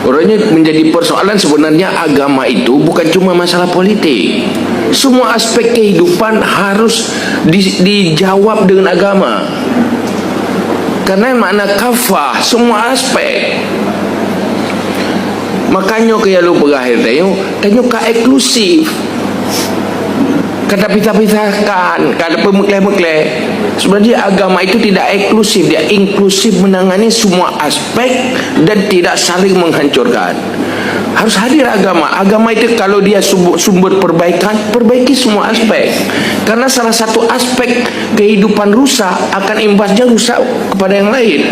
Orangnya menjadi persoalan sebenarnya agama itu bukan cuma masalah politik. Semua aspek kehidupan harus dijawab dengan agama. Karena makna kafah semua aspek. Makanya kaya lu berakhir tanya ka eksklusif. Kata pisah-pisahkan, kata pemekle-mekle. Sebenarnya agama itu tidak eksklusif, dia inklusif, menangani semua aspek dan tidak saling menghancurkan. Harus hadir agama. Agama itu kalau dia sumber perbaikan, perbaiki semua aspek. Karena salah satu aspek kehidupan rusak akan imbasnya rusak kepada yang lain.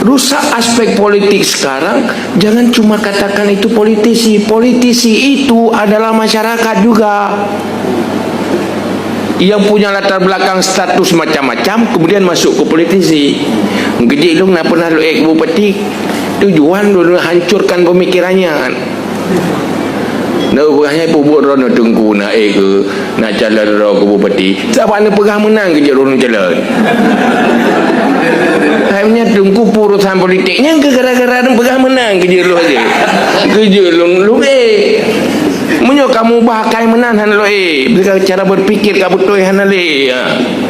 Rusak aspek politik sekarang, jangan cuma katakan itu politisi. Politisi itu adalah masyarakat juga, yang punya latar belakang status macam-macam, kemudian masuk ke politisi. Gejik lu nak pernah lu bupati, tujuan lu hancurkan pemikirannya kan. Nak berahnya pubuk rono tunggu nak ke nak calon rono ke bupati. Siapa nak pegah menang ke rono calon. Hanya tunggu urusan politiknya ke gara-gara nak pegah menang ke lu aja. Ke lu munyo kamu bahakai menan han lo cara berpikir ka betul han le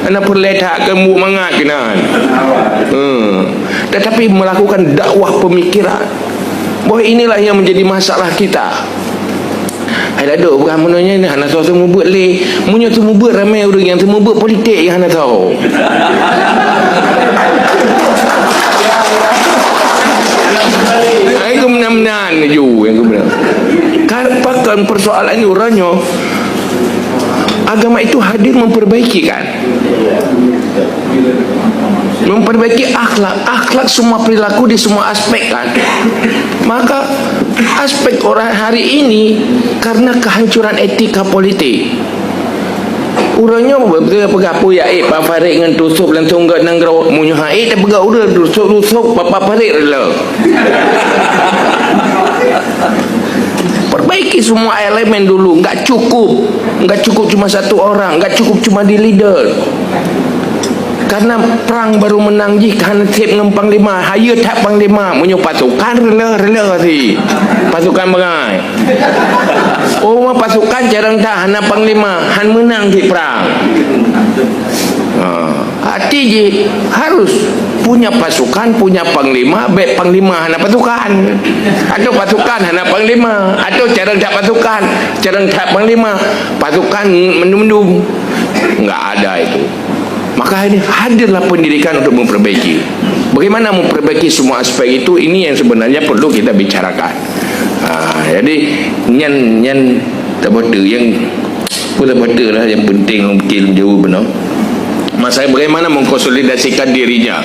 ana perletak kamu mangat kenan tetapi melakukan dakwah pemikiran bahwa inilah yang menjadi masalah kita. Ada dok bukan menanya ni hana tahu semua buat le munyo semua buat ramai orang yang semua buat politik yang hana tahu. Aku menan ju yang benar. Karena persoalan ini orangnya agama itu hadir memperbaiki kan, memperbaiki akhlak semua perilaku di semua aspek kan. Maka aspek orang hari ini karena kehancuran etika politik, urangnya betul pegapu ya Pak Farid dengan tusuk langsung enggak nanggro munyo tak pegak udah tusuk Pak Farid lah. Perbaiki semua elemen dulu, enggak cukup cuma satu orang, enggak cukup cuma di leader. Karena perang baru menang ji kan tip ngem panglima, hayu tak panglima, munyo pasukan rela si. Pasukan bagai. Oh, pasukan jarang tak hana panglima, han menang di perang. Hati je harus punya pasukan, punya panglima, baik panglima hana pasukan, atau pasukan hana panglima, atau jarang tak pasukan, jarang tak panglima, pasukan mendung-mendung. Enggak ada itu. Maka ini hadirlah pendidikan untuk memperbaiki. Bagaimana memperbaiki semua aspek itu, ini yang sebenarnya perlu kita bicarakan. Jadi nyan tak betul yang pula betul lah yang penting mungkin jauh benar. Masalah bagaimana mengkonsolidasikan dirinya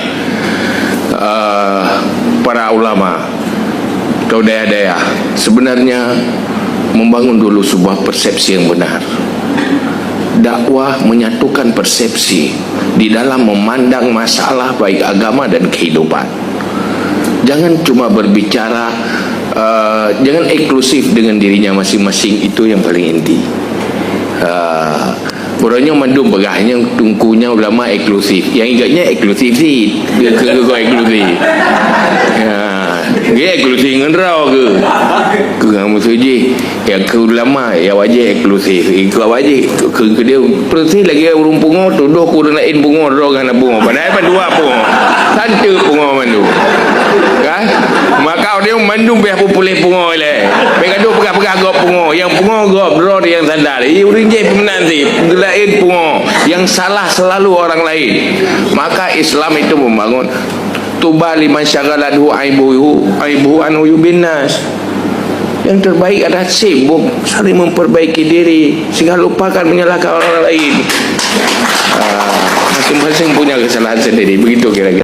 para ulama atau daya-daya sebenarnya membangun dulu sebuah persepsi yang benar. Dakwah menyatukan persepsi di dalam memandang masalah baik agama dan kehidupan. Jangan cuma berbicara, jangan eksklusif dengan dirinya masing-masing, itu yang paling inti. Orangnya mandum begahnya tungkunya ulama eksklusif, yang ingatnya eksklusif sih, dia ke eksklusif. Dia eksklusif dengan rau ke kamu suji yang ke ulama ya wajib eksklusif ke wajib ke dia persis lagi urung pungo tuduh ku lain pungo ro kana pungo padahal dua pungo santu pungo mandu kan maka dia mandum beh populeh pungo le begado pegak-pegak gop pungo yang pungo gop ro yang sadar urang je pemenan si lain pungo yang salah selalu orang lain. Maka Islam itu membangun tuba liman syaghaladhu aibuhu anhu yubinnas. Yang terbaik adalah sibuk saling memperbaiki diri sehingga lupakan menyalahkan orang lain. Masing-masing punya kesalahan sendiri, begitu kira-kira.